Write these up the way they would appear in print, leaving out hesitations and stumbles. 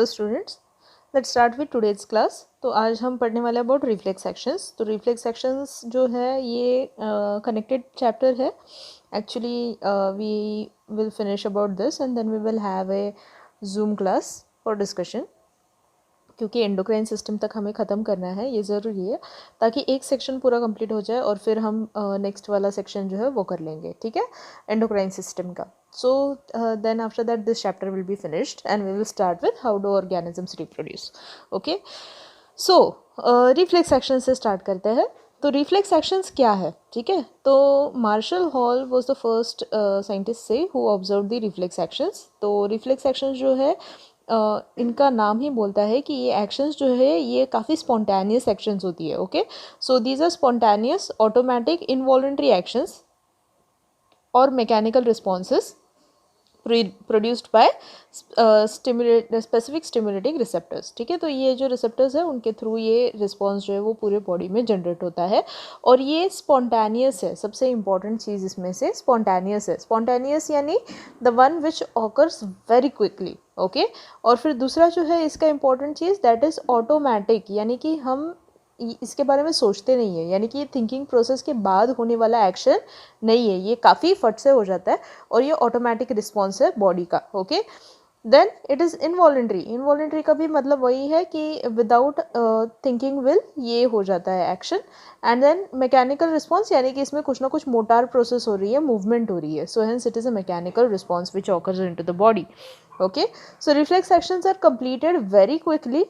Hello students, let's start with today's class. तो आज हम पढ़ने वाले अबाउट रिफ्लेक्स एक्शंस। तो रिफ्लेक्स एक्शंस जो है ये कनेक्टेड चैप्टर है। Actually we will finish about this and then we will have a zoom class for discussion, क्योंकि एंडोक्राइन सिस्टम तक हमें ख़त्म करना है, ये ज़रूरी है ताकि एक सेक्शन पूरा कंप्लीट हो जाए और फिर हम नेक्स्ट वाला सेक्शन जो है वो कर लेंगे, ठीक है, एंडोक्राइन सिस्टम का। So then after that this chapter will be finished and we will start with how do organisms reproduce. Okay, so reflex action से start करते हैं। तो रिफ्लेक्स एक्शंस क्या है, ठीक है। तो Marshall Hall was the first scientist से who observe the reflex actions. तो रिफ्लेक्स एक्शंस जो है इनका नाम ही बोलता है कि ये एक्शंस जो है ये काफ़ी स्पॉन्टेनियस एक्शंस होती है। Okay, so these are spontaneous automatic involuntary actions और mechanical responses produced by specific stimulating receptors, ठीक है। तो ये जो रिसेप्टर्स है उनके थ्रू ये रिस्पॉन्स जो है वो पूरे बॉडी में जनरेट होता है और ये स्पॉन्टेनियस है। सबसे इंपॉर्टेंट चीज़ इसमें से स्पॉन्टेनियस है। स्पॉन्टेनियस यानी the one which occurs very quickly. Okay, और फिर दूसरा जो है इसका important cheese that is automatic, यानी कि हम इसके बारे में सोचते नहीं है, यानी कि ये थिंकिंग प्रोसेस के बाद होने वाला एक्शन नहीं है, ये काफ़ी फट से हो जाता है और ये ऑटोमेटिक रिस्पॉन्स है बॉडी का। Okay, then it is involuntary. Involuntary का भी मतलब वही है कि विदाउट थिंकिंग विल ये हो जाता है action. And then mechanical response, यानी कि इसमें कुछ ना कुछ मोटार प्रोसेस हो रही है, मूवमेंट हो रही है, so hence it is a mechanical response which occurs into the body. Okay, so reflex actions are completed very quickly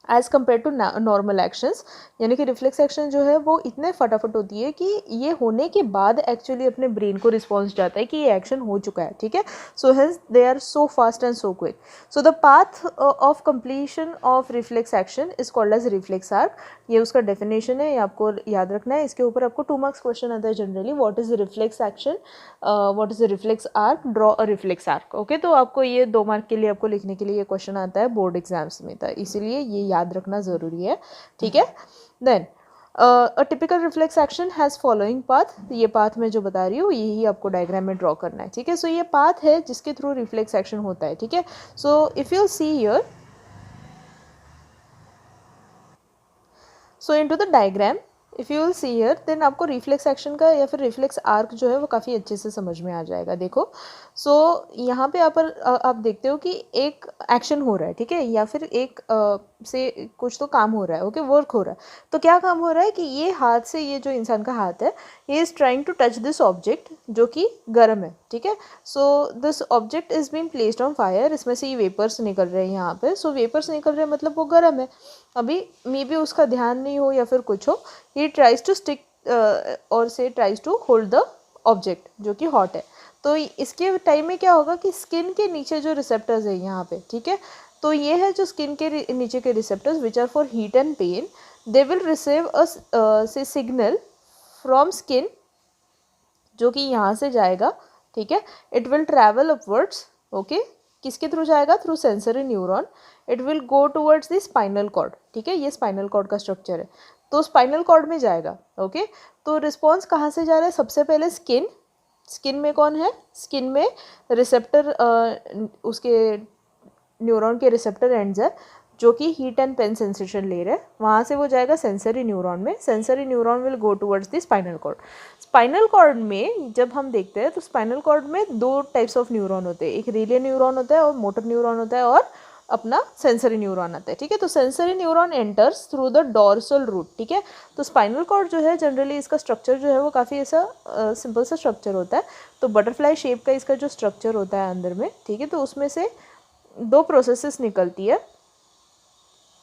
as compare to normal actions, यानी कि रिफ्लेक्स एक्शन जो है वो इतने फटाफट होती है कि ये होने के बाद एक्चुअली अपने ब्रेन को रिस्पॉन्स जाता है कि ये एक्शन हो चुका है, ठीक है। So hence they are so fast and so quick. So the path of completion of reflex action is called as reflex arc. ये उसका डेफिनेशन है, ये आपको याद रखना है। इसके ऊपर आपको 2 मार्क्स क्वेश्चन आता है generally, what is reflex action, what is reflex arc, draw a reflex arc. Okay, तो आपको ये 2 मार्क के लिए आपको लिखने के लिए ये क्वेश्चन आता है बोर्ड एग्जाम्स में, था इसीलिए ये याद रखना ज़रूरी है, ठीक है। Then a typical reflex action has following path. ये पाथ मैं जो बता रही हूँ यही आपको डायग्राम में ड्रॉ करना है, ठीक है। सो ये पाथ है जिसके थ्रू रिफ्लेक्स एक्शन होता है, ठीक है। So if you see here, so into the diagram if you will see here, then आपको रिफ्लेक्स एक्शन का या फिर रिफ्लेक्स आर्क जो है वो काफ़ी अच्छे से समझ में आ जाएगा। देखो, सो यहाँ पे आप देखते हो कि एक एक्शन हो रहा है, ठीक है, या फिर एक से कुछ तो काम हो रहा है, ओके, वर्क हो रहा है। तो क्या काम हो रहा है कि ये हाथ से, ये जो इंसान का हाथ है, ये is trying to touch this object जो कि गर्म है, ठीक है। So this object is being placed on fire. इसमें से ये वेपर्स निकल रहे हैं यहाँ पे। सो वेपर्स निकल रहे हैं मतलब वो गर्म है। अभी मे बी उसका ध्यान नहीं हो या फिर कुछ हो, ही ट्राइज टू स्टिक और से tries to hold the object जो कि हॉट है। तो इसके टाइम में क्या होगा कि स्किन के नीचे जो रिसेप्टर्स है यहाँ पे, ठीक है, तो ये है जो स्किन के नीचे के receptors which are for heat and pain, they will receive a signal from skin जो कि यहाँ से जाएगा, ठीक है। It will travel upwards, okay, किसके थ्रू जाएगा, through sensory neuron. It will go towards the spinal cord, ठीक है, ये स्पाइनल कॉर्ड का स्ट्रक्चर है, तो स्पाइनल कॉर्ड में जाएगा। ओके, तो रिस्पॉन्स कहाँ से जा रहा है, सबसे पहले स्किन। स्किन में कौन है, स्किन में रिसेप्टर, उसके न्यूरॉन के रिसेप्टर एंड्स है जो कि हीट एंड पेन सेंसेशन ले रहे हैं, वहाँ से वो जाएगा सेंसरी न्यूरॉन में। Sensory neuron will go towards the spinal cord. Spinal cord में जब हम देखते हैं तो स्पाइनल कॉर्ड में 2 टाइप्स ऑफ न्यूरॉन होते हैं, एक रिले न्यूरॉन होता है और मोटर न्यूरॉन होता है और अपना सेंसरी न्यूरॉन आता है, ठीक है। तो sensory neuron enters through the dorsal root, ठीक है। तो स्पाइनल कॉर्ड जो है जनरली इसका स्ट्रक्चर जो है वो काफ़ी ऐसा सिंपल सा स्ट्रक्चर होता है। तो बटरफ्लाई शेप का इसका जो स्ट्रक्चर होता है अंदर में, ठीक है, तो उसमें से 2 प्रोसेसेस निकलती है,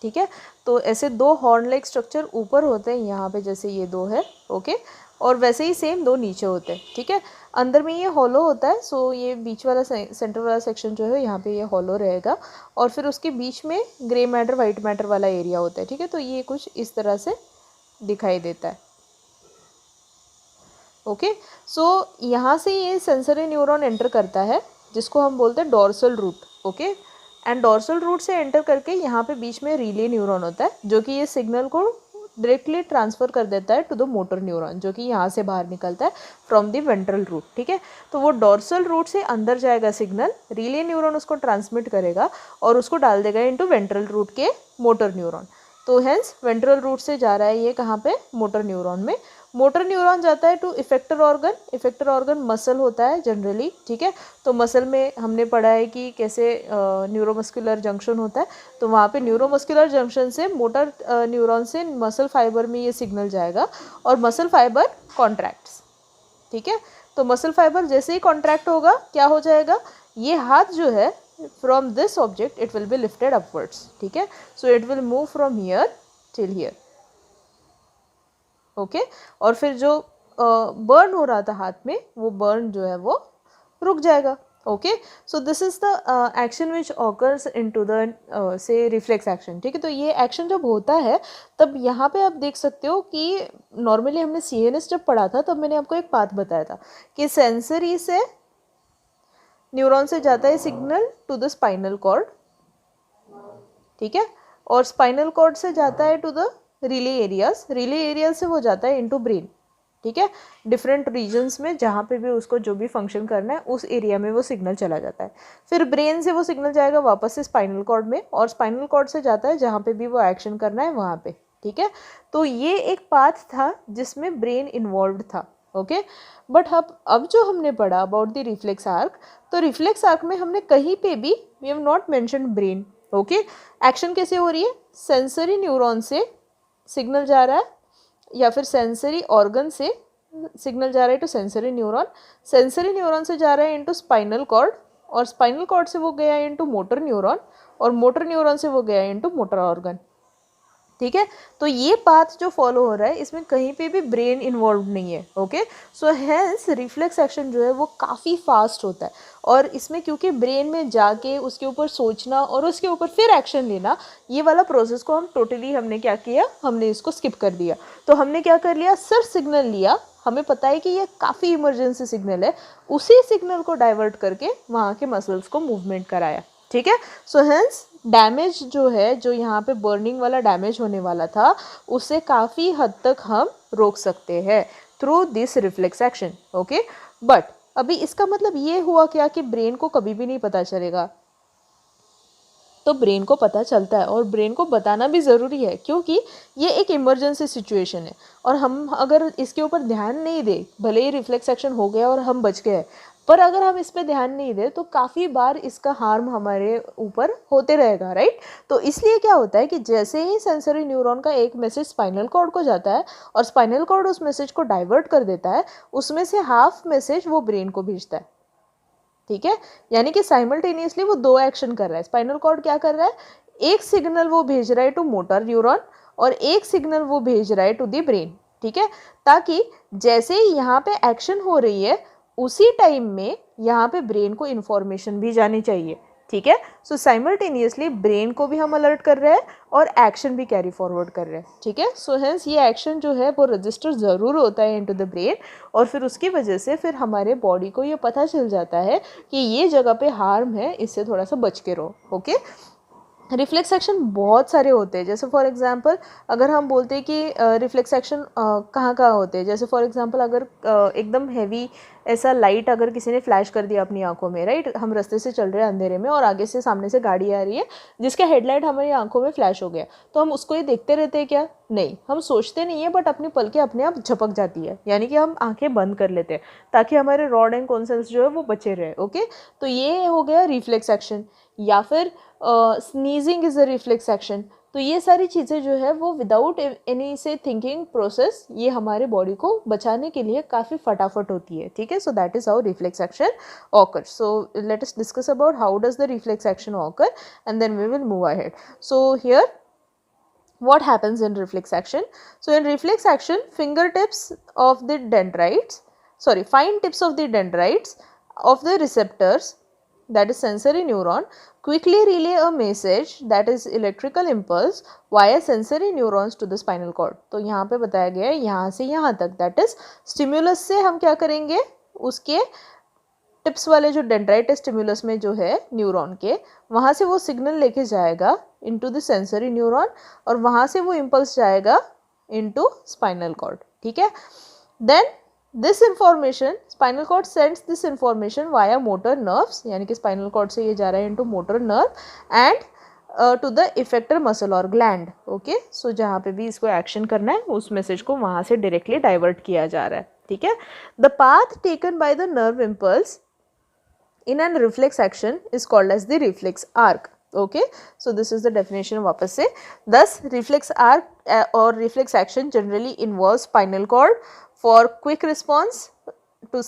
ठीक है। तो ऐसे 2 हॉर्न लाइक स्ट्रक्चर ऊपर होते हैं यहाँ पे, जैसे ये 2 है, ओके, और वैसे ही सेम 2 नीचे होते हैं, ठीक है। अंदर में ये हॉलो होता है, सो ये बीच वाला सेंटर वाला सेक्शन जो है यहाँ पे ये हॉलो रहेगा और फिर उसके बीच में ग्रे मैटर वाइट मैटर वाला एरिया होता है, ठीक है। तो ये कुछ इस तरह से दिखाई देता है, ओके। सो यहाँ से ये सेंसरी न्यूरॉन एंटर करता है जिसको हम बोलते हैं dorsal root, okay. And dorsal root से एंटर करके यहाँ पे बीच में रिले न्यूरॉन होता है जो कि ये सिग्नल को डायरेक्टली ट्रांसफ़र कर देता है टू द मोटर न्यूरॉन, जो कि यहाँ से बाहर निकलता है फ्रॉम द वेंट्रल रूट, ठीक है। तो वो डॉर्सल रूट से अंदर जाएगा सिग्नल, रिले न्यूरॉन उसको ट्रांसमिट करेगा और उसको डाल देगा इनटू वेंट्रल रूट के मोटर न्यूरॉन। तो हेंस वेंट्रल रूट से जा रहा है ये कहाँ पे, मोटर न्यूरॉन में। मोटर न्यूरॉन जाता है to effector organ, effector organ muscle होता है जनरली, ठीक है। तो मसल में हमने पढ़ा है कि कैसे न्यूरोमस्कुलर जंक्शन होता है, तो वहाँ पे न्यूरोमस्कुलर जंक्शन से मोटर न्यूरॉन से मसल फाइबर में ये सिग्नल जाएगा और मसल फाइबर कॉन्ट्रैक्ट्स, ठीक है। तो मसल फाइबर जैसे ही कॉन्ट्रैक्ट होगा क्या हो जाएगा, ये हाथ जो है from this object it will be lifted upwards, ठीक है। So it will move from here till here, okay. और फिर जो बर्न हो रहा था हाथ में, वो बर्न जो है वो रुक जाएगा, okay. So this is the action which occurs into the से रिफ्लेक्स एक्शन, ठीक है। तो ये एक्शन जब होता है तब यहाँ पे आप देख सकते हो कि नॉर्मली हमने CNS जब पढ़ा था तब मैंने आपको एक बात बताया था कि सेंसरी से न्यूरॉन से जाता है signal to the spinal cord, ठीक है, और स्पाइनल कॉर्ड से जाता है to the relay areas, relay areas से वो जाता है इनटू ब्रेन, ठीक है। डिफरेंट रीजन्स में जहाँ पे भी उसको जो भी फंक्शन करना है उस एरिया में वो सिग्नल चला जाता है। फिर ब्रेन से वो सिग्नल जाएगा वापस से स्पाइनल कॉर्ड में और स्पाइनल कॉर्ड से जाता है जहाँ पे भी वो एक्शन करना है वहाँ पे, ठीक है। तो ये एक पाथ था जिसमें ब्रेन इन्वॉल्व था, ओके। बट अब जो हमने पढ़ा अबाउट द रिफ्लेक्स आर्क, तो रिफ्लेक्स आर्क में हमने कहीं पे भी we have not mentioned brain, okay. Action कैसे हो रही है, सेंसरी न्यूरॉन से सिग्नल जा रहा है या फिर सेंसरी ऑर्गन से सिग्नल जा रहा है to sensory neuron, sensory neuron से जा रहा है इनटू स्पाइनल कॉर्ड और स्पाइनल कॉर्ड से वो गया इनटू मोटर न्यूरॉन और मोटर न्यूरॉन से वो गया इनटू मोटर ऑर्गन, ठीक है। तो ये पाथ जो फॉलो हो रहा है इसमें कहीं पे भी ब्रेन इन्वॉल्व नहीं है, ओके। सो हेंस रिफ्लेक्स एक्शन जो है वो काफ़ी फास्ट होता है और इसमें क्योंकि ब्रेन में जाके उसके ऊपर सोचना और उसके ऊपर फिर एक्शन लेना, ये वाला प्रोसेस को हम टोटली हमने क्या किया, हमने इसको स्किप कर दिया। तो हमने क्या कर लिया, सिर्फ सिग्नल लिया, हमें पता है कि ये काफ़ी इमरजेंसी सिग्नल है, उसी सिग्नल को डाइवर्ट करके वहाँ के मसल्स को मूवमेंट कराया, ठीक है। सो हेंस डैमेज जो है, जो यहाँ पे बर्निंग वाला डैमेज होने वाला था, उसे काफ़ी हद तक हम रोक सकते हैं through this reflex action, okay. But अभी इसका मतलब ये हुआ क्या कि ब्रेन को कभी भी नहीं पता चलेगा, तो ब्रेन को पता चलता है और ब्रेन को बताना भी ज़रूरी है क्योंकि ये एक इमरजेंसी सिचुएशन है और हम अगर इसके ऊपर ध्यान नहीं दें, भले ही रिफ्लेक्स एक्शन हो गया और हम बच गए, पर अगर हम इस पर ध्यान नहीं दें तो काफ़ी बार इसका हार्म हमारे ऊपर होते रहेगा, राइट। तो इसलिए क्या होता है कि जैसे ही सेंसरी न्यूरॉन का एक मैसेज स्पाइनल कॉर्ड को जाता है और स्पाइनल कॉर्ड उस मैसेज को डाइवर्ट कर देता है, उसमें से हाफ मैसेज वो ब्रेन को भेजता है, ठीक है। यानी कि साइमल्टेनियसली वो दो एक्शन कर रहा है। स्पाइनल कॉर्ड क्या कर रहा है, एक सिग्नल वो भेज रहा है टू मोटर न्यूरॉन और एक सिग्नल वो भेज रहा है टू दी ब्रेन, ठीक है, ताकि जैसे ही यहाँ पे एक्शन हो रही है उसी टाइम में यहाँ पे ब्रेन को इन्फॉर्मेशन भी जानी चाहिए, ठीक है। सो साइमल्टेनियसली ब्रेन को भी हम अलर्ट कर रहे हैं और एक्शन भी कैरी फॉरवर्ड कर रहे हैं, ठीक है। सो हेंस ये एक्शन जो है वो रजिस्टर ज़रूर होता है इनटू द ब्रेन और फिर उसकी वजह से फिर हमारे बॉडी को ये पता चल जाता है कि ये जगह पे हार्म है, इससे थोड़ा सा बच के रहो, ओके। रिफ्लेक्स एक्शन बहुत सारे होते हैं, जैसे फॉर एग्जांपल अगर हम बोलते हैं कि रिफ्लेक्स एक्शन कहाँ कहाँ होते हैं, जैसे फॉर एग्जांपल अगर एकदम हैवी ऐसा लाइट अगर किसी ने फ्लैश कर दिया अपनी आंखों में, राइट, हम रास्ते से चल रहे हैं अंधेरे में और आगे से सामने से गाड़ी आ रही है जिसका हेडलाइट हमारी आंखों में फ्लैश हो गया, तो हम उसको ही देखते रहते हैं क्या, नहीं, हम सोचते नहीं है, बट अपनी पलकें अपने आप झपक जाती है, यानी कि हम आंखें बंद कर लेते हैं ताकि हमारे रॉड एंड कॉन सेल्स जो है वो बचे रहे, ओके। तो ये हो गया रिफ्लेक्स एक्शन। या फिर sneezing is a reflex action. तो ये सारी चीज़ें जो है वो विदाउट एनी से थिंकिंग प्रोसेस ये हमारे बॉडी को बचाने के लिए काफ़ी फटाफट होती है, ठीक है। So that is how reflex action occur. So let us discuss about how does the reflex action occur and then we will move ahead. So here what happens in reflex action? So in reflex action, fingertips of the dendrites, fine tips of the dendrites of the receptors, that is sensory neuron, quickly relay a message, that is electrical impulse, via sensory neurons to the spinal cord. तो यहाँ पे बताया गया है यहाँ से यहाँ तक, that is stimulus से हम क्या करेंगे, उसके टिप्स वाले जो डेंड्राइट स्टिमुलस में जो है न्यूरॉन के, वहाँ से वो सिग्नल लेके जाएगा इनटू द सेंसरी न्यूरॉन और वहाँ से वो इम्पल्स जाएगा into spinal cord, ठीक है. Then this information, spinal cord sends this information via motor nerves, यानी कि spinal cord से ये जा रहा है into motor nerve and to the effector muscle or gland. Okay, so जहाँ पे भी इसको एक्शन करना है उस मैसेज को वहाँ से डायरेक्टली डाइवर्ट किया जा रहा है, ठीक है. The path taken by the nerve impulse in an reflex action is called as the reflex arc. Okay, so this is the definition वापस से. Thus reflex arc or reflex action generally involves spinal cord for quick response to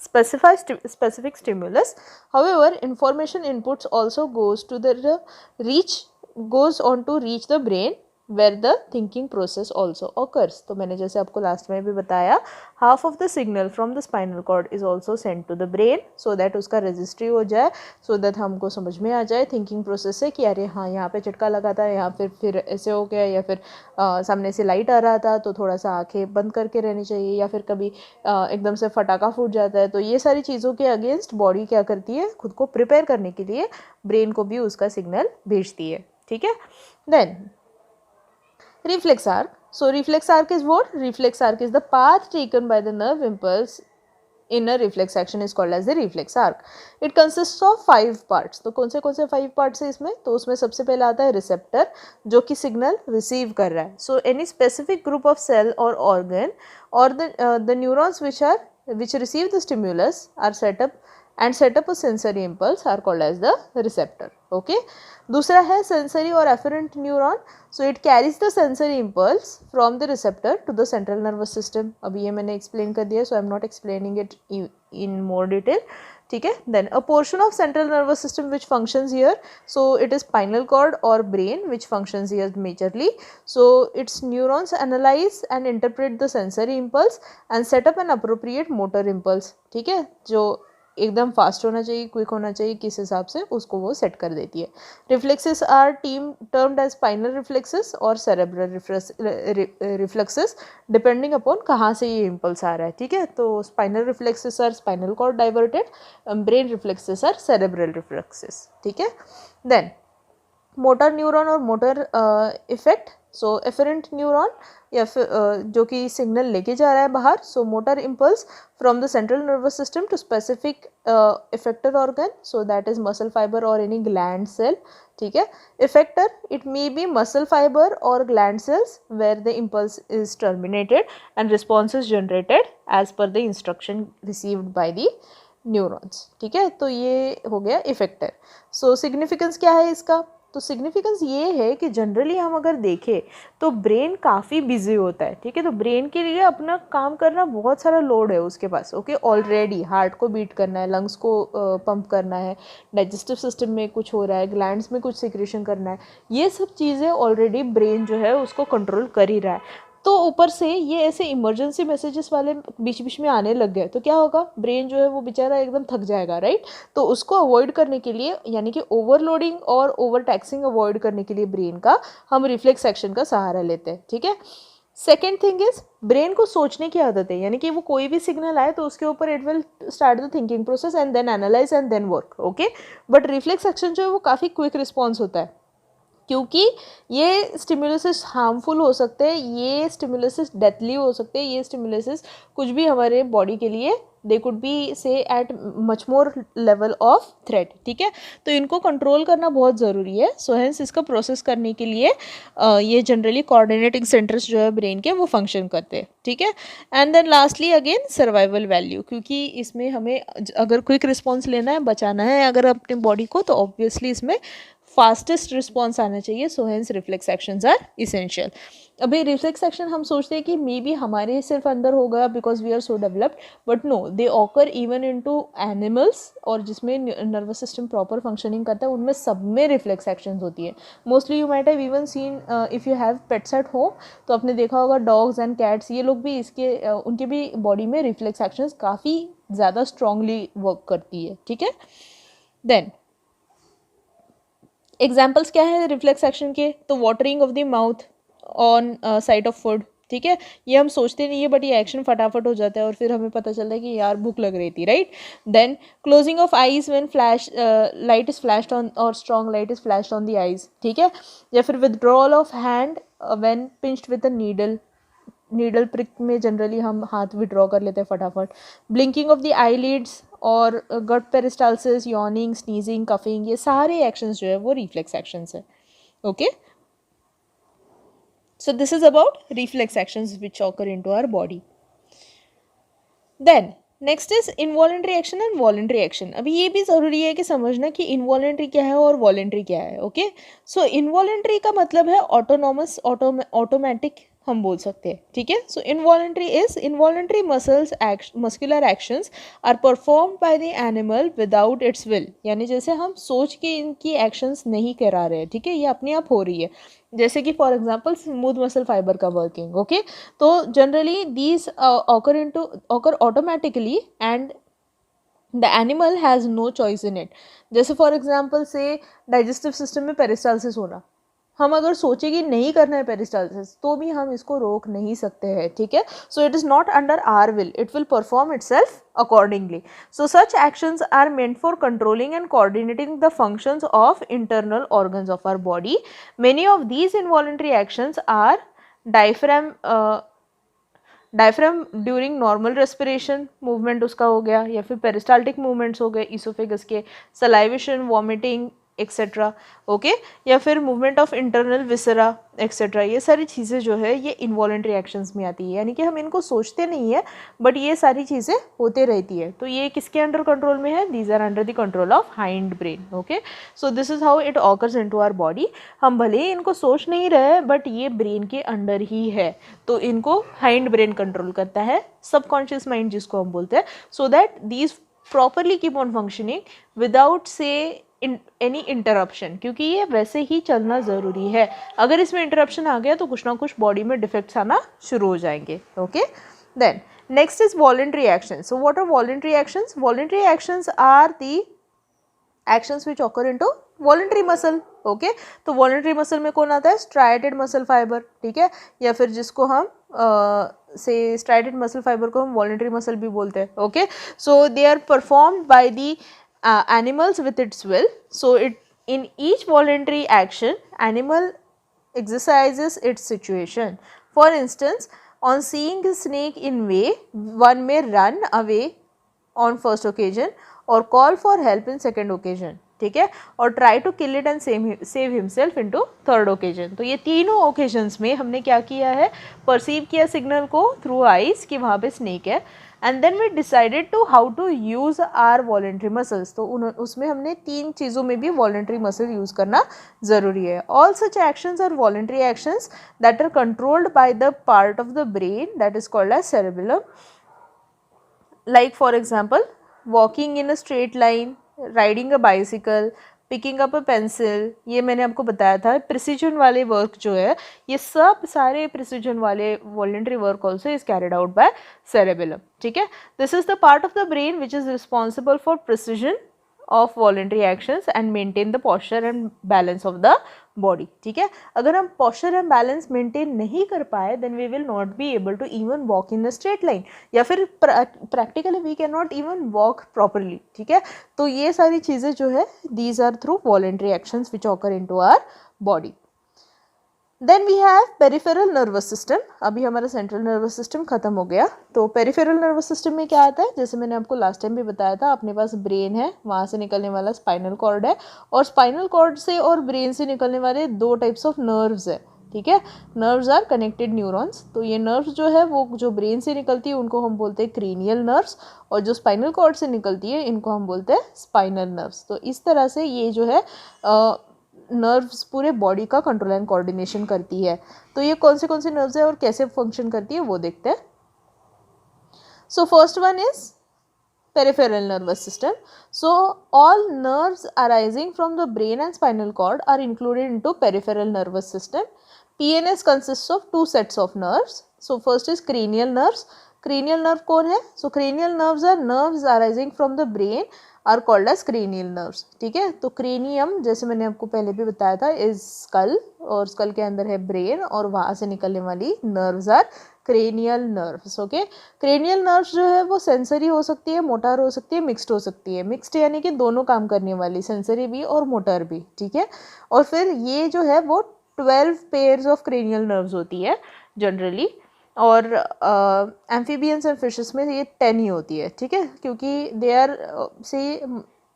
specific stimulus. However, information inputs also goes on to reach the brain where the thinking process also occurs. तो मैंने जैसे आपको last में भी बताया, half of the signal from the spinal cord is also sent to the brain so that उसका registry हो जाए, so that हमको समझ में आ जाए thinking process से कि अरे हाँ यहाँ पे झटका लगा था, यहाँ फिर ऐसे हो गया, या फिर सामने से लाइट आ रहा था तो थोड़ा सा आंखें बंद करके रहनी चाहिए, या फिर कभी एकदम से फटाका फूट जाता है. तो ये सारी चीज़ों के अगेंस्ट बॉडी क्या करती है, खुद को प्रिपेयर करने के लिए ब्रेन को भी उसका सिग्नल भेजती है, ठीक है. Then reflex arc. So reflex arc is what? Reflex arc is the path taken by the nerve impulse in a reflex action is called as the reflex arc. It consists of 5 parts. तो कौन से 5 parts है इसमें? तो उसमें सबसे पहला आता है receptor जो कि signal receive कर रहा है. So any specific group of cell or organ or the neurons which receive the stimulus are set up a sensory impulse are called as the receptor. Okay. दूसरा है sensory or afferent neuron. So it carries the sensory impulse from the receptor to the central nervous system. अभी ये मैंने explain कर दिया, so I am not explaining it in more detail. ठीक है. Then a portion of central nervous system which functions here, so it is spinal cord or brain which functions here majorly. So its neurons analyze and interpret the sensory impulse and set up an appropriate motor impulse. ठीक है, जो एकदम fast होना चाहिए, quick होना चाहिए, किस हिसाब से उसको वो सेट कर देती है. Reflexes are termed as spinal reflexes और सेरेब्रल रिफ्लेक्सेस डिपेंडिंग अपॉन कहाँ से ये इम्पल्स आ रहा है, ठीक है. तो spinal reflexes are spinal cord diverted, brain reflexes are cerebral reflexes, ठीक है. देन मोटर न्यूरॉन और motor effect. So efferent neuron या जो कि सिग्नल लेके जा रहा है बाहर. So motor impulse from the central nervous system to specific effector organ, so that is muscle fibre और एनी ग्लैंड सेल, ठीक है. Effector it may be muscle fibre और gland cells where the impulse is terminated and response is generated as per the instruction received by the neurons, ठीक है. तो ये हो गया इफेक्टर. सो सिग्निफिकेंस क्या है इसका? तो सिग्निफिकेंस ये है कि जनरली हम अगर देखें तो ब्रेन काफ़ी बिजी होता है, ठीक है. तो ब्रेन के लिए अपना काम करना बहुत सारा लोड है उसके पास. ओके, ऑलरेडी हार्ट को बीट करना है, लंग्स को पंप करना है, डाइजेस्टिव सिस्टम में कुछ हो रहा है, ग्लैंड्स में कुछ सिक्रेशन करना है, ये सब चीज़ें ऑलरेडी ब्रेन जो है उसको कंट्रोल कर ही रहा है. तो ऊपर से ये ऐसे इमरजेंसी मैसेजेस वाले बीच बीच में आने लग गए तो क्या होगा, ब्रेन जो है वो बेचारा एकदम थक जाएगा, राइट. तो उसको अवॉइड करने के लिए, यानी कि ओवरलोडिंग और ओवर टैक्सिंग अवॉइड करने के लिए ब्रेन का हम रिफ्लेक्स एक्शन का सहारा लेते हैं, ठीक है. सेकेंड थिंग इज ब्रेन को सोचने की आदत है, यानी कि वो कोई भी सिग्नल आए तो उसके ऊपर it will start the thinking process and then analyse and then work. Okay, but reflex action जो है वो काफ़ी क्विक रिस्पॉन्स होता है, क्योंकि ये स्टिमुलसेस हार्मफुल हो सकते हैं, ये स्टिमुलसेस डेथली हो सकते हैं, ये स्टिमुलसेस कुछ भी हमारे बॉडी के लिए दे कुड बी से eight much more level of threat, ठीक है. तो इनको कंट्रोल करना बहुत ज़रूरी है. सो हेंस इसका प्रोसेस करने के लिए ये जनरली कोऑर्डिनेटिंग सेंटर्स जो है ब्रेन के वो फंक्शन करते हैं, ठीक है. And then lastly again survival value, क्योंकि इसमें हमें अगर क्विक रिस्पॉन्स लेना है, बचाना है अगर अपने बॉडी को, तो ऑब्वियसली इसमें फास्टेस्ट रिस्पॉन्स आना चाहिए. So hence reflex actions are essential. अभी रिफ्लेक्स एक्शन हम सोचते हैं कि मे बी हमारे सिर्फ अंदर होगा because we are so developed, but no, they occur even into animals, और जिसमें नर्वस सिस्टम प्रॉपर फंक्शनिंग करता है उनमें सब में रिफ्लेक्स एक्शंस होती है. Mostly you might have even seen if you have pets at home, तो आपने देखा होगा डॉग्स एंड कैट्स, ये लोग भी उनके भी बॉडी में रिफ्लेक्स एक्शंस काफ़ी ज़्यादा स्ट्रांगली वर्क करती है, ठीक है. देन एग्जाम्पल्स क्या है रिफ्लेक्स एक्शन के? तो watering of the mouth on site of food, ठीक है, ये हम सोचते नहीं है बट ये एक्शन फटाफट हो जाता है और फिर हमें पता चलता है कि यार भूख लग रही थी, right. Then closing of eyes when flash light is flashed on और strong light is flashed on the eyes, ठीक है. या फिर withdrawal of hand when pinched with a needle prick में जनरली हम हाथ विड्रॉ कर लेते हैं फटाफट. ब्लिंकिंग ऑफ द आईलिड्स और गट पेरिस्टाल्सिस, यॉर्निंग, स्नीजिंग, कफिंग, ये सारे एक्शंस जो है वो रिफ्लेक्स एक्शंस है. Okay, so this is about reflex actions which occur into our body. Then next is involuntary action and voluntary action. अभी ये भी ज़रूरी है कि समझना कि इनवॉलेंट्री क्या है और वॉलेंट्री क्या है. ओके, सो इनवॉलेंट्री का मतलब है ऑटोनॉमस, ऑटोमेटिक हम बोल सकते हैं, ठीक है. So involuntary is involuntary muscular actions are performed by the animal without its will. यानी जैसे हम सोच के इनकी एक्शंस नहीं करा रहे हैं, ठीक है, ये अपने आप हो रही है. जैसे कि for example smooth muscle fibre का वर्किंग. ओके, तो generally these occur automatically and the animal has no choice in it. जैसे फॉर एग्जांपल से डाइजेस्टिव सिस्टम में पेरिस्टाल्सिस होना, हम अगर सोचे कि नहीं करना है पेरिस्टाल्सिस तो भी हम इसको रोक नहीं सकते हैं, ठीक है. So it is not under our will, it will perform itself accordingly. So such actions are meant for controlling and coordinating the functions of internal organs of our body. Many of these involuntary actions are diaphragm during normal respiration movement उसका हो गया, या फिर peristaltic movements हो गए oesophagus के, salivation, vomiting etcetera. Okay, या फिर movement of internal viscera etcetera. ये सारी चीज़ें जो है ये इनवॉलेंट्री एक्शंस में आती है, यानी कि हम इनको सोचते नहीं है बट ये सारी चीज़ें होते रहती है. तो ये किसके अंडर कंट्रोल में है? These are under the control of hind brain. Okay, so this is how it occurs into our body. हम भले ही इनको सोच नहीं रहे बट ये ब्रेन के अंडर ही है, तो इनको हाइंड ब्रेन कंट्रोल करता है, सबकॉन्शियस माइंड जिसको हम बोलते हैं. So that these properly keep on functioning without से एनी इंटरप्शन, क्योंकि ये वैसे ही चलना ज़रूरी है. अगर इसमें इंटरप्शन आ गया तो कुछ ना कुछ बॉडी में डिफेक्ट्स आना शुरू हो जाएंगे. Okay, then next is voluntary actions. So what are voluntary actions? Voluntary actions are the actions which occur into voluntary muscle. Okay, तो वॉलेंट्री मसल में कौन आता है? स्ट्राइटेड मसल फाइबर, ठीक है, या फिर जिसको हम से स्ट्राइटेड मसल फाइबर को हम वॉलेंट्री मसल भी बोलते हैं. Okay, so they are performed by the animals with its will. So in each voluntary action animal exercises its situation. For instance, on seeing a snake in way, one may run away on first occasion or call for help in second occasion, ठीक है, और try to kill it and save himself into third occasion. तो ये तीनों occasions में हमने क्या किया है? परसीव किया सिग्नल को थ्रू आइज कि वहाँ पे स्नेक है, and then we decided to how to use our voluntary muscles. तो उसमें हमने तीन चीज़ों में भी वॉलेंट्री मसल यूज़ करना ज़रूरी है. All such actions are voluntary actions that are controlled by the part of the brain that is called as cerebellum. Like for example walking in a straight line, riding a bicycle, picking up a pencil. ये मैंने आपको बताया था precision वाले work जो है, ये सब सारे प्रिसीजन वाले voluntary work also is carried out by cerebellum, ठीक है. This is the part of the brain which is responsible for precision of voluntary actions and maintain the posture and balance of the body, ठीक है. अगर हम posture and balance maintain नहीं कर पाए then we will not be able to even walk in a straight line, या फिर practically we can not even walk properly, ठीक है. तो ये सारी चीज़ें जो है these are through voluntary actions which occur into our body. Then we have peripheral nervous system. अभी हमारा सेंट्रल नर्वस सिस्टम खत्म हो गया. तो पेरिफेरल नर्वस सिस्टम में क्या आता है? जैसे मैंने आपको लास्ट टाइम भी बताया था, अपने पास ब्रेन है, वहाँ से निकलने वाला स्पाइनल कॉर्ड है, और स्पाइनल कॉर्ड से और ब्रेन से निकलने वाले दो टाइप्स ऑफ नर्व्स है, ठीक है. Nerves are connected neurons. तो ये नर्व्स जो है वो जो ब्रेन से निकलती है उनको हम बोलते हैं क्रीनियल नर्व्स, और जो स्पाइनल कॉर्ड से निकलती है इनको हम बोलते हैं स्पाइनल नर्व्स. तो इस तरह से ये जो है नर्व्स पूरे बॉडी का कंट्रोल एंड कोऑर्डिनेशन करती है. तो ये कौन से नर्व्स है और कैसे फंक्शन करती है वो देखते हैं. So first one is peripheral nervous system. So all nerves arising from the brain and spinal cord are included into peripheral nervous system. PNS consists of two sets of nerves. So first is cranial nerves. Cranial nerve कौन है? So cranial nerves are nerves arising from the brain are called as cranial nerves, ठीक है। तो cranium जैसे मैंने आपको पहले भी बताया था इज स्कल, और स्कल के अंदर है ब्रेन, और वहाँ से निकलने वाली nerves are cranial nerves, okay. Cranial nerves जो है वो सेंसरी हो सकती है, मोटर हो सकती है, मिक्स्ड हो सकती है। मिक्स्ड यानी कि दोनों काम करने वाली, सेंसरी भी और मोटर भी, ठीक है। और फिर ये जो है वो 12 पेयर्स ऑफ क्रेनियल नर्व्स होती है जनरली, और एम्फीबियंस एंड फिशेस में ये 10 ही होती है, ठीक है, क्योंकि दे आर से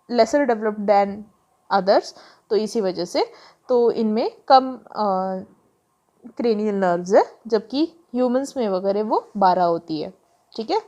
लेसर डेवलप्ड दैन अदर्स, तो इसी वजह से तो इनमें कम क्रेनियल नर्व्स है, जबकि ह्यूमंस में वगैरह वो 12 होती है, ठीक है।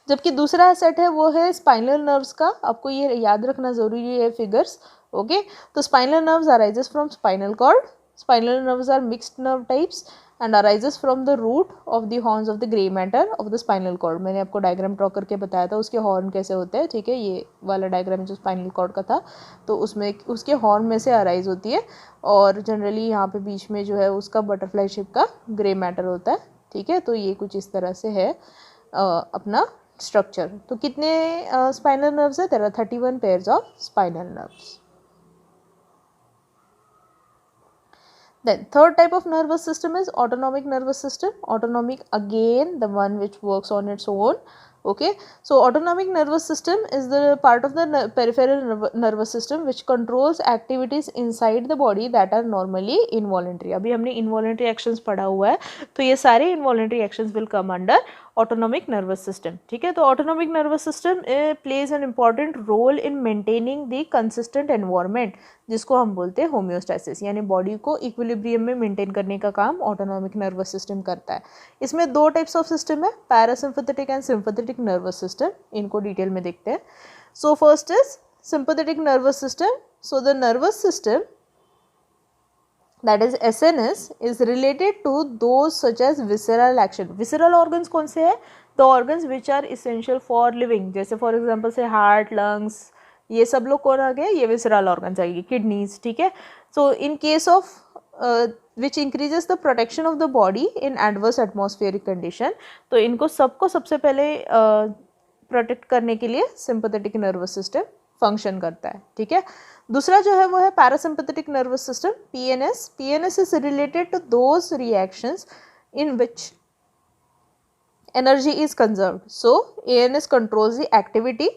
जबकि दूसरा सेट है वो है स्पाइनल नर्व्स का, आपको ये याद रखना ज़रूरी है फिगर्स, ओके। तो spinal nerves arises from spinal cord, spinal nerves are mixed nerve types and arises from the root of the horns of the grey matter of the spinal cord. मैंने आपको डायग्राम ड्रॉ करके बताया था उसके horn कैसे होते हैं, ठीक है। ये वाला डायग्राम जो स्पाइनल कॉर्ड का था, तो उसमें उसके हॉर्न में से अराइज होती है, और जनरली यहाँ पे बीच में जो है उसका बटरफ्लाई शेप का ग्रे मैटर होता है, ठीक है। तो ये कुछ इस तरह से है अपना स्ट्रक्चर। तो कितने स्पाइनल नर्व्स है? There are 31 pairs of spinal nerves. Then third type of nervous system is autonomic nervous system. Autonomic, again the one which works on its own, okay. So autonomic nervous system is the part of the peripheral nervous system which controls activities inside the body that are normally involuntary. अभी हमने involuntary actions पढ़ा हुआ है, तो ये सारे involuntary actions will come under autonomic nervous system, ठीक है। तो autonomic nervous system plays an important role in maintaining the consistent environment, जिसको हम बोलते हैं होम्योस्टैसिस, यानी बॉडी को इक्विलिब्रियम में मेंटेन करने का काम ऑटोनॉमिक नर्वस सिस्टम करता है। इसमें दो टाइप्स ऑफ सिस्टम है, parasympathetic and sympathetic nervous system. इनको डिटेल में देखते हैं। So first is sympathetic nervous system. So the nervous system that is SNS is related to those such as visceral action. Visceral organs कौन से हैं? The organs which are essential for living, जैसे for example से heart, lungs, ये सब लोग कौन आ गए? ये visceral organs आएगी, kidneys, ठीक है। So in case of which increases the protection of the body in adverse atmospheric condition, तो इनको सबको सबसे पहले प्रोटेक्ट करने के लिए सिंपैथेटिक नर्वस सिस्टम फंक्शन करता है, ठीक है। दूसरा जो है वो है parasympathetic nervous system, PNS. PNS is related to those reactions in which energy is conserved. So ANS controls the activity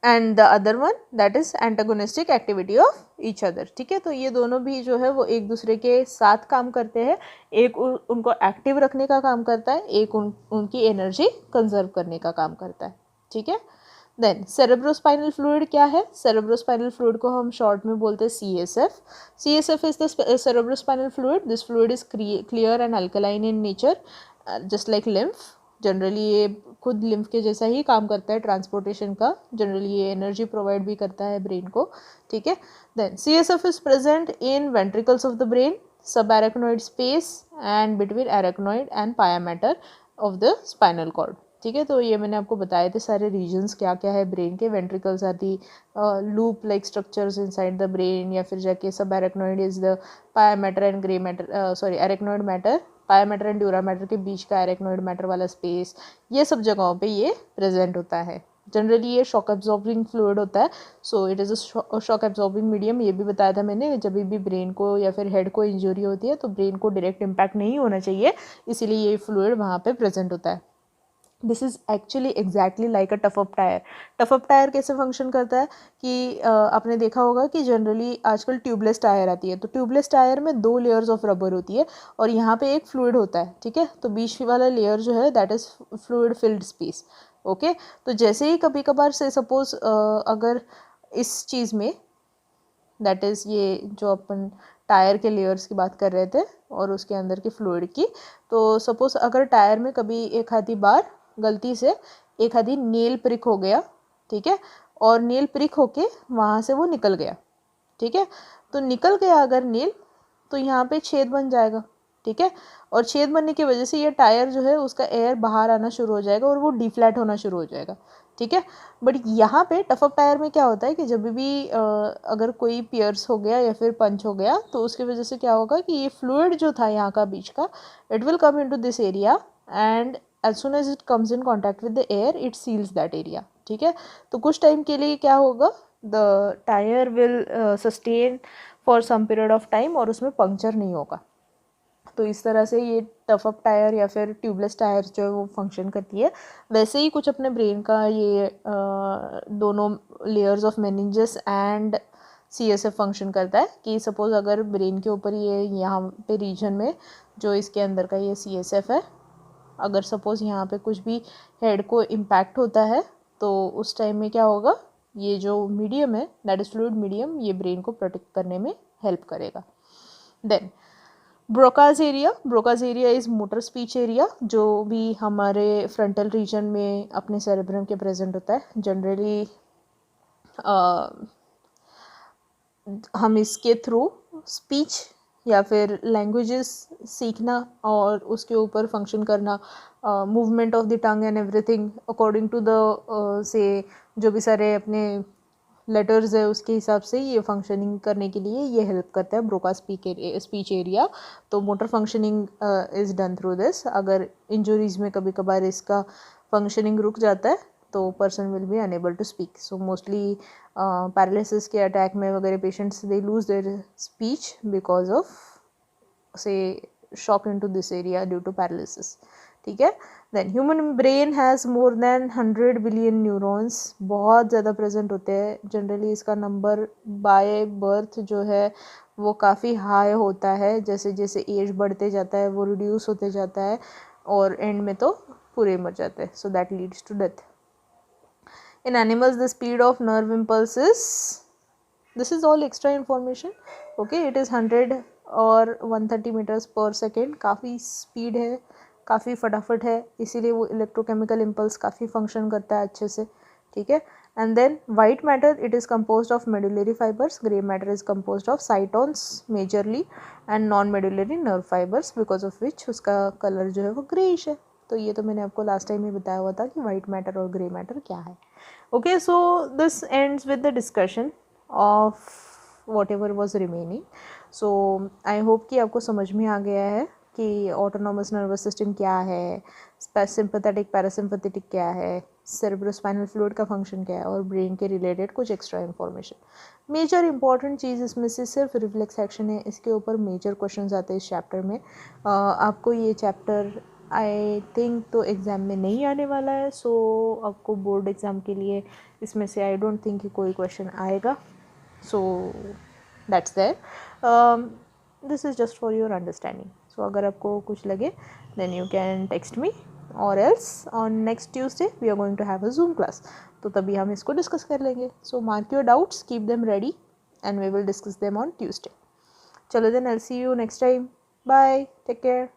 and the other one that is antagonistic activity of each other, ठीक है। तो ये दोनों भी जो है वो एक दूसरे के साथ काम करते हैं, एक उनको एक्टिव रखने का काम करता है, एक उनकी एनर्जी कंजर्व करने का काम करता है, ठीक है। देन सेरेब्रोस्पाइनल फ्लूइड क्या है? सेरेब्रोस्पाइनल फ्लूइड को हम शॉर्ट में बोलते हैं CSF. CSF is the cerebrospinal fluid. This fluid is clear and alkaline in nature, just like lymph. Generally ये खुद लिम्फ के जैसा ही काम करता है ट्रांसपोर्टेशन का, जनरली ये एनर्जी प्रोवाइड भी करता है ब्रेन को, ठीक है। Then CSF is present in ventricles of the brain, sub arachnoid space and between arachnoid and pia matter of the spinal cord, ठीक है। तो ये मैंने आपको बताए थे सारे रीजन्स क्या क्या है ब्रेन के। Ventricles are the loop like structures inside the brain, या फिर जाके सब arachnoid is the pia matter and grey matter, sorry arachnoid matter, pia matter and dura matter के बीच का एरेक्नोइड मैटर वाला स्पेस, ये सब जगहों पे ये प्रेजेंट होता है। जनरली ये शॉक एब्जॉर्बिंग फ्लूइड होता है, so it is a shock absorbing medium. ये भी बताया था मैंने, जब भी ब्रेन को या फिर हेड को इंजरी होती है तो ब्रेन को डायरेक्ट इम्पैक्ट नहीं होना चाहिए, इसीलिए ये फ्लूइड वहाँ पे प्रेजेंट होता है। This is actually exactly like a tough up tyre. Tough up tyre कैसे फंक्शन करता है कि आपने देखा होगा कि जनरली आजकल ट्यूबलेस टायर आती है, तो ट्यूबलेस टायर में 2 लेयर्स ऑफ रबर होती है और यहाँ पे एक फ्लूइड होता है, ठीक है। तो बीच वाला लेयर जो है that is fluid filled space, okay. तो जैसे ही कभी कभार से सपोज अगर इस चीज़ में दैट इज़ ये जो अपन टायर के लेयर्स की बात कर रहे थे और उसके अंदर की फ्लूइड की, तो सपोज अगर टायर में कभी एक आधी बार गलती से एक आधी नेल प्रिक हो गया, ठीक है, और नेल प्रिक होके वहाँ से वो निकल गया, ठीक है। तो निकल गया अगर नेल, तो यहाँ पे छेद बन जाएगा, ठीक है। और छेद बनने की वजह से ये टायर जो है उसका एयर बाहर आना शुरू हो जाएगा और वो डिफ्लैट होना शुरू हो जाएगा, ठीक है। बट यहाँ पे टफ अप टायर में क्या होता है कि जब भी अगर कोई पियर्स हो गया या फिर पंच हो गया, तो उसकी वजह से क्या होगा कि ये फ्लूइड जो था यहाँ का बीच का, it will come into this area and as soon as it comes in contact with the air, it seals that area, ठीक है। तो कुछ टाइम के लिए क्या होगा, the tyre will sustain for some period of time और उसमें पंक्चर नहीं होगा। तो इस तरह से ये टफ अप टायर या फिर ट्यूबलेस टायर जो है वो फंक्शन करती है। वैसे ही कुछ अपने ब्रेन का ये दोनों layers of meninges and CSF function करता है कि सपोज़ अगर ब्रेन के ऊपर ये यहाँ पे रीजन में जो इसके अंदर का ये CSF है, अगर सपोज़ यहाँ पे कुछ भी हेड को इम्पैक्ट होता है तो उस टाइम में क्या होगा, ये जो मीडियम है दैट इज़ फ्लूइड मीडियम, ये ब्रेन को प्रोटेक्ट करने में हेल्प करेगा। Then Broca's area is motor speech area, जो भी हमारे फ्रंटल रीजन में अपने सेरेब्रम के प्रेजेंट होता है। जनरली हम इसके थ्रू स्पीच या फिर लैंग्वेजेस सीखना और उसके ऊपर फंक्शन करना, movement of the tongue and everything according to the से जो भी सारे अपने लेटर्स है उसके हिसाब से ये फंक्शनिंग करने के लिए ये हेल्प करता है ब्रोका स्पीच एरिया। तो motor functioning is done through this. अगर इंजरीज में कभी कभार इसका फंक्शनिंग रुक जाता है तो person will be unable to speak. So mostly paralysis के अटैक में वगैरह patients they lose their speech because of से shock into this area due to paralysis. ठीक है। Then human brain has more than 100 billion neurons, बहुत ज़्यादा present होते हैं। जनरली इसका नंबर बाय बर्थ जो है वो काफ़ी हाई होता है, जैसे जैसे एज बढ़ते जाता है वो रिड्यूस होते जाता है और एंड में तो पूरे मर जाते हैं। So that leads to death. In animals, the speed of nerve impulses, this is all extra information, okay, it is 100 और 130 मीटर्स पर सेकेंड, काफ़ी स्पीड है, काफ़ी फटाफट है, इसीलिए वो इलेक्ट्रोकेमिकल इम्पल्स काफ़ी फंक्शन करता है अच्छे से। ठीक है। And then white matter, it is compose of medullary fibres, grey matter is compose of cytons majorly and non medullary nerve fibres because of which उसका कलर जो है वो ग्रेइश है। तो ये तो मैंने आपको लास्ट टाइम ही बताया हुआ था कि वाइट मैटर और ग्रे मैटर क्या है। Okay, so this ends with the discussion of whatever was remaining. So I hope कि आपको समझ में आ गया है कि ऑटोनॉमस नर्वस सिस्टम क्या है, सिंपैथेटिक पैरासिम्पैथेटिक क्या है, सेरेब्रोस्पाइनल फ्लूइड का फंक्शन क्या है और ब्रेन के रिलेटेड कुछ एक्स्ट्रा इन्फॉर्मेशन। मेजर इंपॉर्टेंट चीज़ इसमें से सिर्फ रिफ्लेक्स एक्शन है, इसके ऊपर मेजर क्वेश्चंस आते हैं इस चैप्टर में। आपको ये चैप्टर आई थिंक तो एग्ज़ाम में नहीं आने वाला है, सो आपको बोर्ड एग्ज़ाम के लिए इसमें से आई डोंट थिंक कि कोई क्वेश्चन आएगा। So that's there, this is just for your understanding. So अगर आपको कुछ लगे then you can text me और else on next Tuesday we are going to have a Zoom class, तो तभी हम इसको डिस्कस कर लेंगे। So mark your doubts, keep them ready and we will discuss them on Tuesday. चलो then I will see you next time, bye, take care.